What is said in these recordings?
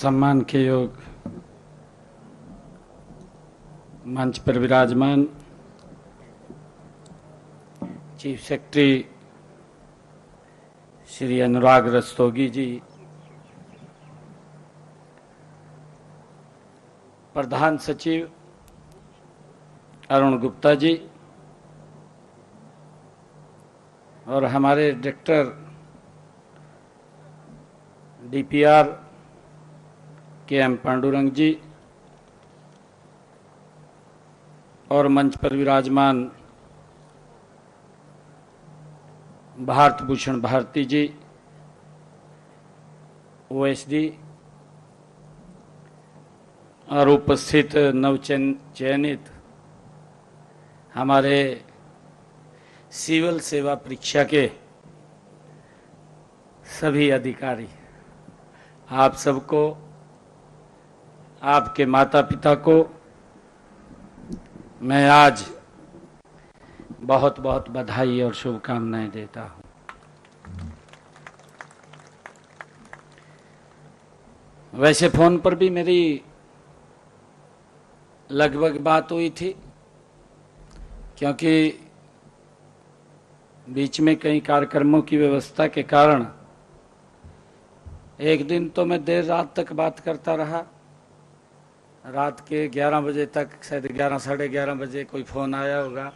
सम्मान के योग मंच पर विराजमान चीफ सेक्रेटरी श्री अनुराग रस्तोगी जी, प्रधान सचिव अरुण गुप्ता जी और हमारे डायरेक्टर डीपीआर के.एम. पांडुरंग जी और मंच पर विराजमान भारत भूषण भारती जी, ओएसडी और उपस्थित नवचयनित हमारे सिविल सेवा परीक्षा के सभी अधिकारी, आप सबको, आपके माता पिता को मैं आज बहुत बहुत बधाई और शुभकामनाएं देता हूं। वैसे फोन पर भी मेरी लगभग बात हुई थी, क्योंकि बीच में कई कार्यक्रमों की व्यवस्था के कारण एक दिन तो मैं देर रात तक बात करता रहा। रात के 11 बजे तक, शायद 11 साढ़े 11 बजे कोई फोन आया होगा।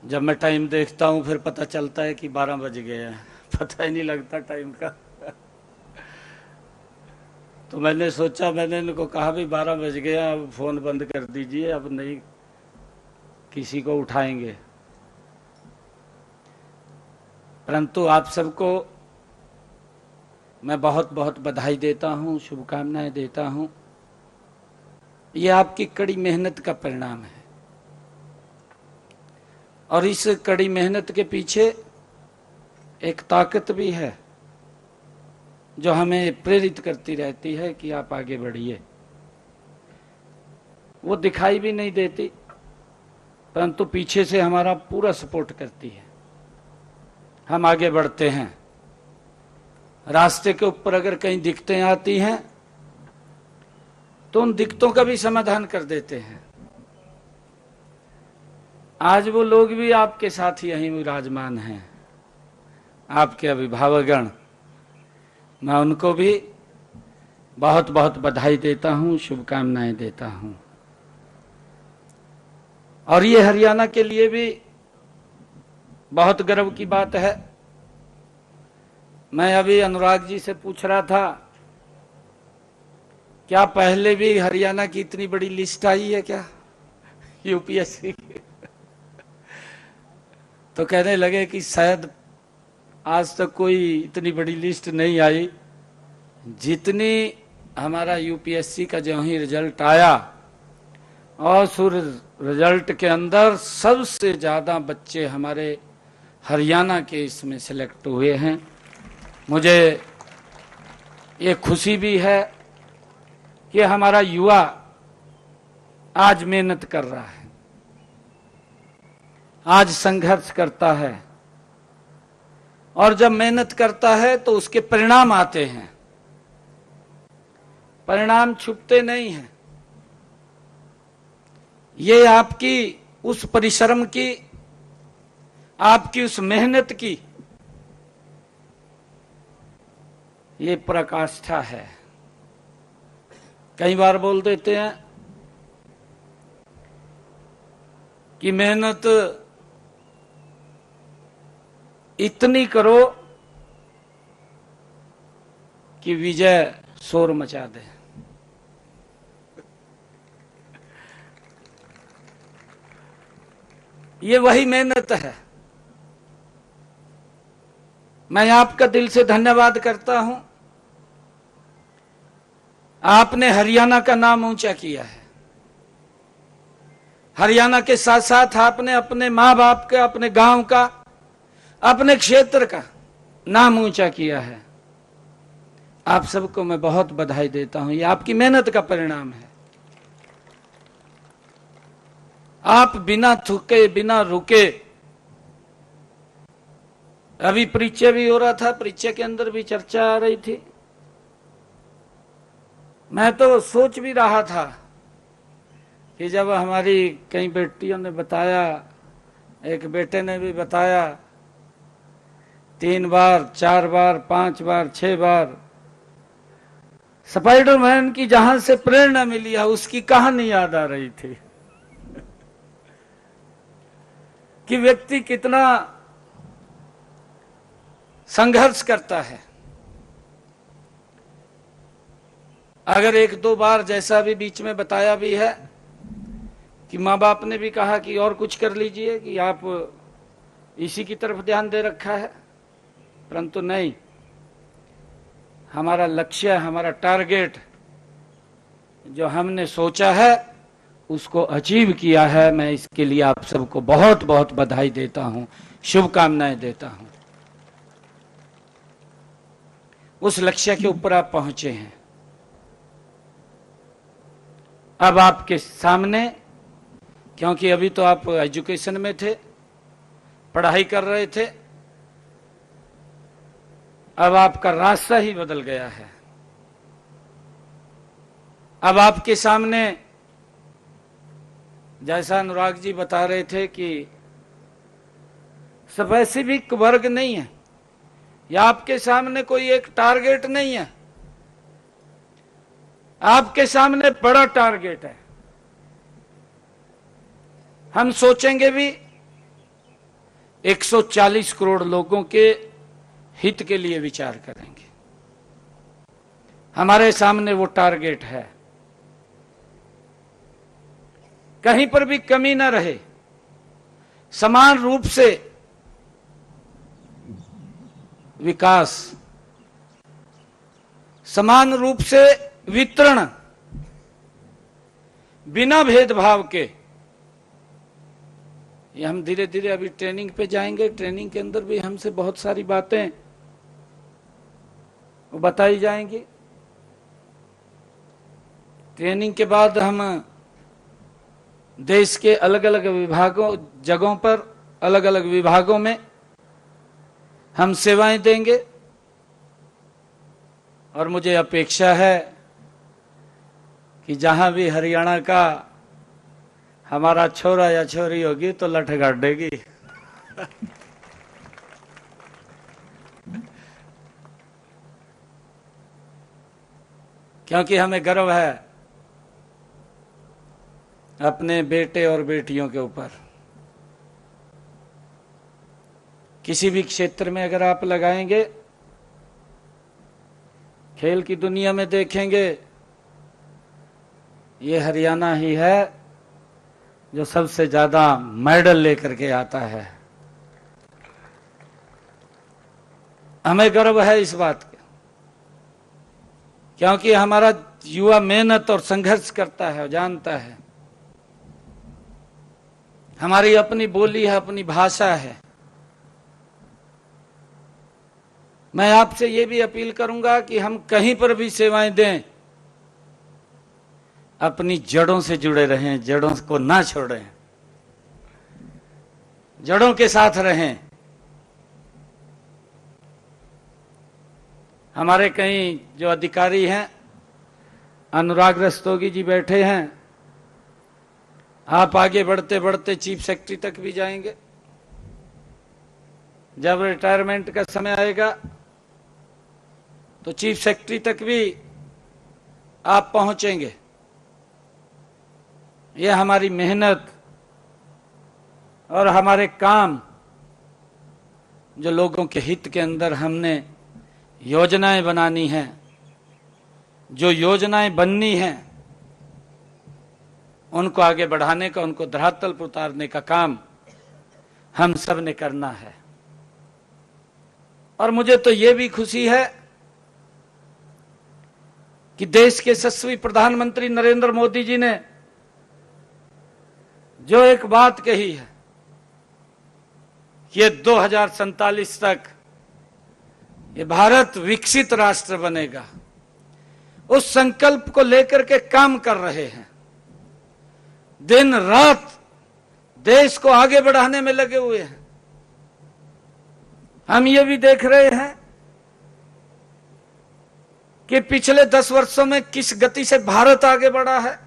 जब मैं टाइम देखता हूँ फिर पता चलता है कि 12 बज गए हैं, पता ही नहीं लगता टाइम का। तो मैंने सोचा, मैंने इनको कहा भी 12 बज गया, अब फोन बंद कर दीजिए, अब नहीं किसी को उठाएंगे। परंतु आप सबको मैं बहुत बहुत बधाई देता हूँ, शुभकामनाएं देता हूँ। ये आपकी कड़ी मेहनत का परिणाम है और इस कड़ी मेहनत के पीछे एक ताकत भी है जो हमें प्रेरित करती रहती है कि आप आगे बढ़िए। वो दिखाई भी नहीं देती, परंतु पीछे से हमारा पूरा सपोर्ट करती है। हम आगे बढ़ते हैं। रास्ते के ऊपर अगर कहीं दिक्कतें आती हैं तो उन दिक्कतों का भी समाधान कर देते हैं। आज वो लोग भी आपके साथ यहीं विराजमान हैं, आपके अभिभावकगण। मैं उनको भी बहुत बहुत बधाई देता हूं, शुभकामनाएं देता हूं। और ये हरियाणा के लिए भी बहुत गर्व की बात है। मैं अभी अनुराग जी से पूछ रहा था, क्या पहले भी हरियाणा की इतनी बड़ी लिस्ट आई है क्या यूपीएससी की? तो कहने लगे कि शायद आज तक कोई इतनी बड़ी लिस्ट नहीं आई जितनी हमारा यूपीएससी का जो ही रिजल्ट आया, और उस रिजल्ट के अंदर सबसे ज्यादा बच्चे हमारे हरियाणा के इसमें सिलेक्ट हुए हैं। मुझे ये खुशी भी है कि हमारा युवा आज मेहनत कर रहा है, आज संघर्ष करता है, और जब मेहनत करता है तो उसके परिणाम आते हैं। परिणाम छुपते नहीं हैं। ये आपकी उस परिश्रम की, आपकी उस मेहनत की ये पराकाष्ठा है। कई बार बोल देते हैं कि मेहनत इतनी करो कि विजय शोर मचा दे। ये वही मेहनत है। मैं आपका दिल से धन्यवाद करता हूं। आपने हरियाणा का नाम ऊंचा किया है। हरियाणा के साथ साथ आपने अपने मां बाप का, अपने गांव का, अपने क्षेत्र का नाम ऊंचा किया है। आप सबको मैं बहुत बधाई देता हूं। ये आपकी मेहनत का परिणाम है। आप बिना थूके, बिना रुके, अभी परिचय भी हो रहा था, परिचय के अंदर भी चर्चा आ रही थी मैं तो सोच भी रहा था कि जब हमारी कई बेटियों ने बताया, एक बेटे ने भी बताया, 3 बार 4 बार 5 बार 6 बार स्पाइडरमैन की जहां से प्रेरणा मिली है उसकी कहानी याद आ रही थी कि व्यक्ति कितना संघर्ष करता है। अगर 1-2 बार, जैसा भी बीच में बताया भी है कि माँ बाप ने भी कहा कि और कुछ कर लीजिए, कि आप इसी की तरफ ध्यान दे रखा है, परंतु नहीं, हमारा लक्ष्य, हमारा टारगेट जो हमने सोचा है उसको अचीव किया है। मैं इसके लिए आप सबको बहुत बहुत बधाई देता हूं, शुभकामनाएं देता हूं। उस लक्ष्य के ऊपर आप पहुंचे हैं। अब आपके सामने, क्योंकि अभी तो आप एजुकेशन में थे, पढ़ाई कर रहे थे, अब आपका रास्ता ही बदल गया है। अब आपके सामने, जैसा अनुराग जी बता रहे थे कि स्पेसिफिक वर्ग नहीं है, या आपके सामने कोई एक टारगेट नहीं है, आपके सामने बड़ा टारगेट है। हम सोचेंगे भी 140 करोड़ लोगों के हित के लिए विचार करेंगे। हमारे सामने वो टारगेट है, कहीं पर भी कमी न रहे, समान रूप से विकास, समान रूप से वितरण, बिना भेदभाव के। ये हम धीरे धीरे अभी ट्रेनिंग पे जाएंगे, ट्रेनिंग के अंदर भी हमसे बहुत सारी बातें वो बताई जाएंगी। ट्रेनिंग के बाद हम देश के अलग अलग विभागों, जगहों पर, अलग अलग विभागों में हम सेवाएं देंगे। और मुझे अपेक्षा है कि जहां भी हरियाणा का हमारा छोरा या छोरी होगी तो लठ गाड़ेगी। क्योंकि हमें गर्व है अपने बेटे और बेटियों के ऊपर। किसी भी क्षेत्र में अगर आप लगाएंगे, खेल की दुनिया में देखेंगे, ये हरियाणा ही है जो सबसे ज्यादा मेडल लेकर के आता है। हमें गर्व है इस बात का, क्योंकि हमारा युवा मेहनत और संघर्ष करता है और जानता है। हमारी अपनी बोली है, अपनी भाषा है। मैं आपसे ये भी अपील करूंगा कि हम कहीं पर भी सेवाएं दें, अपनी जड़ों से जुड़े रहें, जड़ों को ना छोड़ें, जड़ों के साथ रहें। हमारे कई जो अधिकारी हैं, अनुराग रस्तोगी जी बैठे हैं, आप आगे बढ़ते बढ़ते चीफ सेक्रेटरी तक भी जाएंगे। जब रिटायरमेंट का समय आएगा तो चीफ सेक्रेटरी तक भी आप पहुंचेंगे। यह हमारी मेहनत और हमारे काम, जो लोगों के हित के अंदर हमने योजनाएं बनानी हैं, जो योजनाएं बननी हैं, उनको आगे बढ़ाने का, उनको धरातल पर उतारने का काम हम सब ने करना है। और मुझे तो ये भी खुशी है कि देश के यशस्वी प्रधानमंत्री नरेंद्र मोदी जी ने जो एक बात कही है कि 2047 तक ये भारत विकसित राष्ट्र बनेगा, उस संकल्प को लेकर के काम कर रहे हैं। दिन रात देश को आगे बढ़ाने में लगे हुए हैं। हम ये भी देख रहे हैं कि पिछले 10 वर्षों में किस गति से भारत आगे बढ़ा है,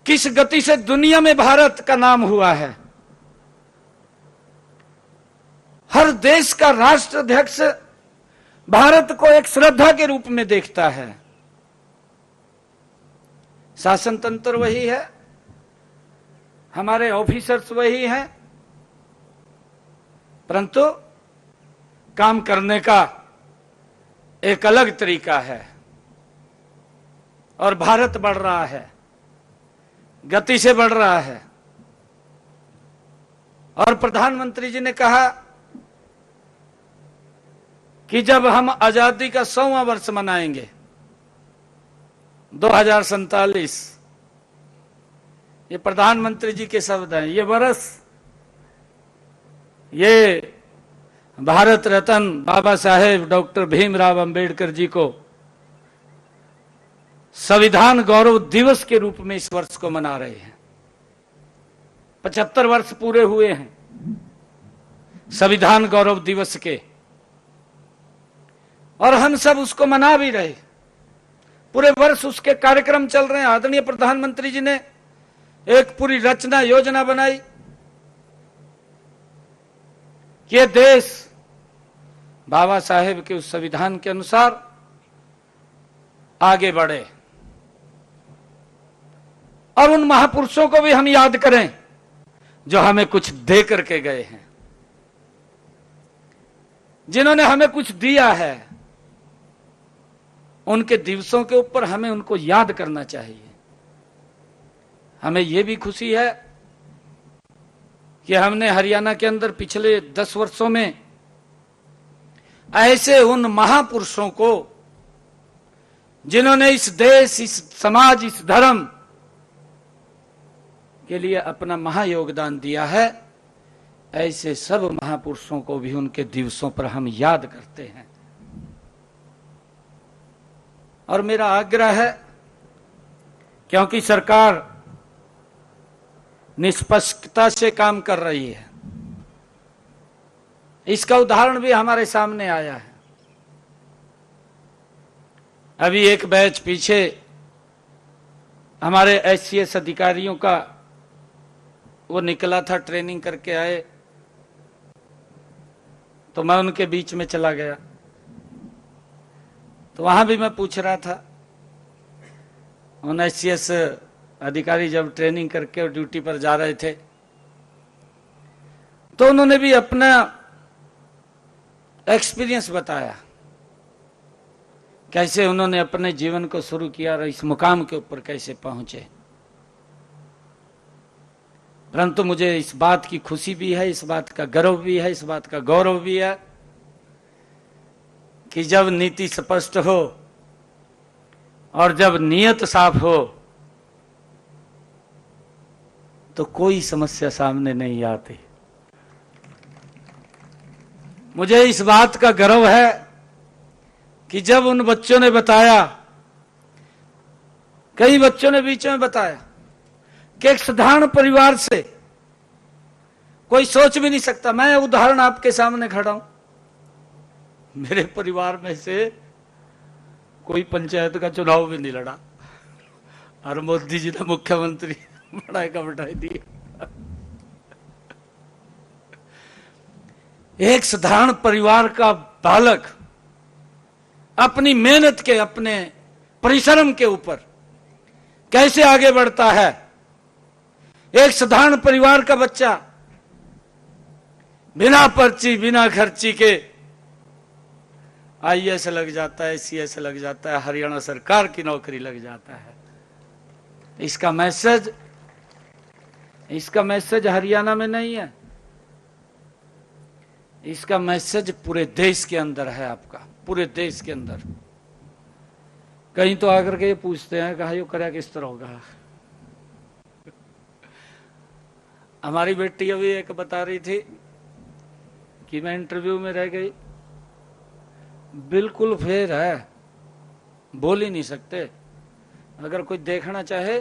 किस गति से दुनिया में भारत का नाम हुआ है। हर देश का राष्ट्राध्यक्ष भारत को एक श्रद्धा के रूप में देखता है। शासन तंत्र वही है, हमारे ऑफिसर्स वही हैं, परंतु काम करने का एक अलग तरीका है। और भारत बढ़ रहा है, गति से बढ़ रहा है। और प्रधानमंत्री जी ने कहा कि जब हम आजादी का 100वां वर्ष मनाएंगे 2047, ये प्रधानमंत्री जी के शब्द हैं, ये वर्ष, ये भारत रत्न बाबा साहेब डॉक्टर भीमराव अंबेडकर जी को संविधान गौरव दिवस के रूप में इस वर्ष को मना रहे हैं। 75 वर्ष पूरे हुए हैं संविधान गौरव दिवस के, और हम सब उसको मना भी रहे। पूरे वर्ष उसके कार्यक्रम चल रहे हैं। आदरणीय प्रधानमंत्री जी ने एक पूरी रचना योजना बनाई कि ये देश बाबा साहेब के उस संविधान के अनुसार आगे बढ़े, और उन महापुरुषों को भी हम याद करें जो हमें कुछ दे करके गए हैं, जिन्होंने हमें कुछ दिया है। उनके दिवसों के ऊपर हमें उनको याद करना चाहिए। हमें यह भी खुशी है कि हमने हरियाणा के अंदर पिछले 10 वर्षों में ऐसे उन महापुरुषों को, जिन्होंने इस देश, इस समाज, इस धर्म के लिए अपना महायोगदान दिया है, ऐसे सब महापुरुषों को भी उनके दिवसों पर हम याद करते हैं। और मेरा आग्रह है, क्योंकि सरकार निष्पक्षता से काम कर रही है, इसका उदाहरण भी हमारे सामने आया है। अभी एक बैच पीछे हमारे एससीएस अधिकारियों का वो निकला था, ट्रेनिंग करके आए, तो मैं उनके बीच में चला गया। तो वहां भी मैं पूछ रहा था, उन एससीएस अधिकारी जब ट्रेनिंग करके और ड्यूटी पर जा रहे थे, तो उन्होंने भी अपना एक्सपीरियंस बताया, कैसे उन्होंने अपने जीवन को शुरू किया और इस मुकाम के ऊपर कैसे पहुंचे। परंतु मुझे इस बात की खुशी भी है, इस बात का गर्व भी है, इस बात का गौरव भी है कि जब नीति स्पष्ट हो और जब नियत साफ हो तो कोई समस्या सामने नहीं आती। मुझे इस बात का गर्व है कि जब उन बच्चों ने बताया, कई बच्चों ने बीच में बताया कि एक साधारण परिवार से कोई सोच भी नहीं सकता। मैं उदाहरण आपके सामने खड़ा हूं, मेरे परिवार में से कोई पंचायत का चुनाव भी नहीं लड़ा और मोदी जी ने मुख्यमंत्री बढ़ाई का बढ़ाई दी। एक साधारण परिवार का बालक अपनी मेहनत के, अपने परिश्रम के ऊपर कैसे आगे बढ़ता है। एक साधारण परिवार का बच्चा बिना पर्ची, बिना खर्ची के आईएएस लग जाता है, सीएस लग जाता है, हरियाणा सरकार की नौकरी लग जाता है। इसका मैसेज हरियाणा में नहीं है, इसका मैसेज पूरे देश के अंदर है। आपका पूरे देश के अंदर। कहीं तो आकर के ये पूछते हैं, कहा यो करा किस तरह होगा। हमारी बेटी अभी एक बता रही थी कि मैं इंटरव्यू में रह गई, बिल्कुल फेर है, बोल ही नहीं सकते। अगर कोई देखना चाहे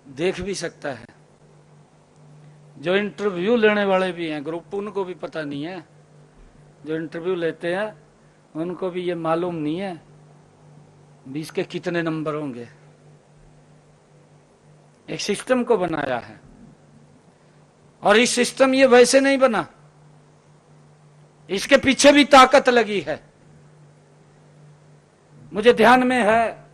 देख भी सकता है। जो इंटरव्यू लेने वाले भी हैं ग्रुप, उनको भी पता नहीं है। जो इंटरव्यू लेते हैं उनको भी ये मालूम नहीं है भी इसके कितने नंबर होंगे। एक सिस्टम को बनाया है, और इस सिस्टम ये वैसे नहीं बना, इसके पीछे भी ताकत लगी है। मुझे ध्यान में है,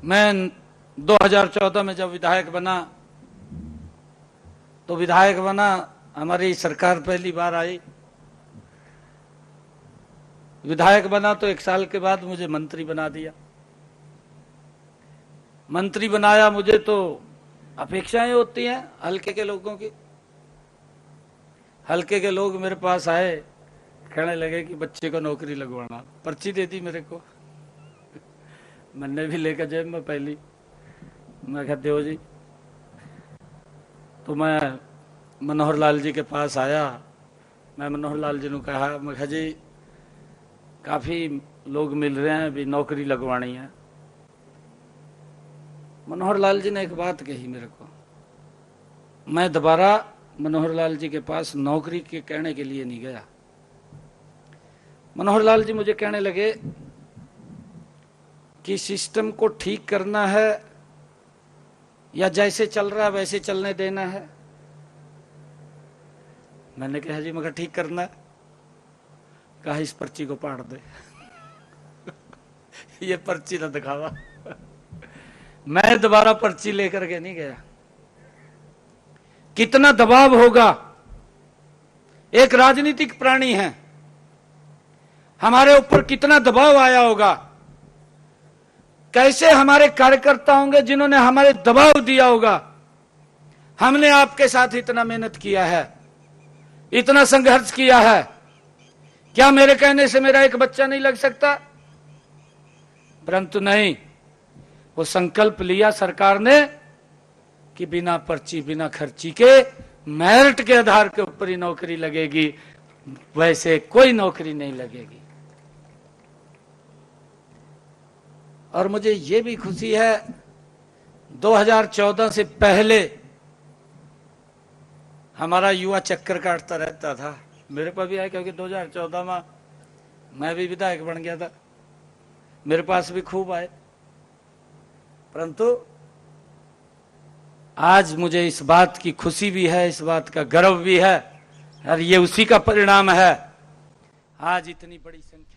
मैं 2014 में जब विधायक बना, तो विधायक बना, हमारी सरकार पहली बार आई, विधायक बना तो 1 साल के बाद मुझे मंत्री बना दिया। मंत्री बनाया मुझे तो अपेक्षाएं होती हैं हल्के के लोगों की। हल्के के लोग मेरे पास आए, कहने लगे कि बच्चे को नौकरी लगवाना, पर्ची दे दी मेरे को। मैंने भी लेकर जेब में पहली, मैं कहा देव जी। तो मैं मनोहर लाल जी के पास आया, मैं मनोहर लाल जी ने कहा, मैं कहा जी काफी लोग मिल रहे हैं, भी नौकरी लगवानी है। मनोहर लाल जी ने एक बात कही मेरे को, मैं दोबारा मनोहर लाल जी के पास नौकरी के कहने के लिए नहीं गया। मनोहर लाल जी मुझे कहने लगे कि सिस्टम को ठीक करना है या जैसे चल रहा है वैसे चलने देना है। मैंने कहा जी मगर ठीक करना है। कहा इस पर्ची को पाड़ दे। ये पर्ची न दिखावा। मैं दोबारा पर्ची लेकर के नहीं गया। कितना दबाव होगा, एक राजनीतिक प्राणी है, हमारे ऊपर कितना दबाव आया होगा, कैसे हमारे कार्यकर्ता होंगे जिन्होंने हमारे दबाव दिया होगा। हमने आपके साथ इतना मेहनत किया है, इतना संघर्ष किया है, क्या मेरे कहने से मेरा एक बच्चा नहीं लग सकता? परंतु नहीं, वो संकल्प लिया सरकार ने कि बिना पर्ची बिना खर्ची के मेरिट के आधार के ऊपर ही नौकरी लगेगी, वैसे कोई नौकरी नहीं लगेगी। और मुझे ये भी खुशी है, 2014 से पहले हमारा युवा चक्कर काटता रहता था, मेरे पास भी आया, क्योंकि 2014 में मैं भी विधायक बन गया था, मेरे पास भी खूब आए। परंतु आज मुझे इस बात की खुशी भी है, इस बात का गर्व भी है, और ये उसी का परिणाम है। आज इतनी बड़ी संख्या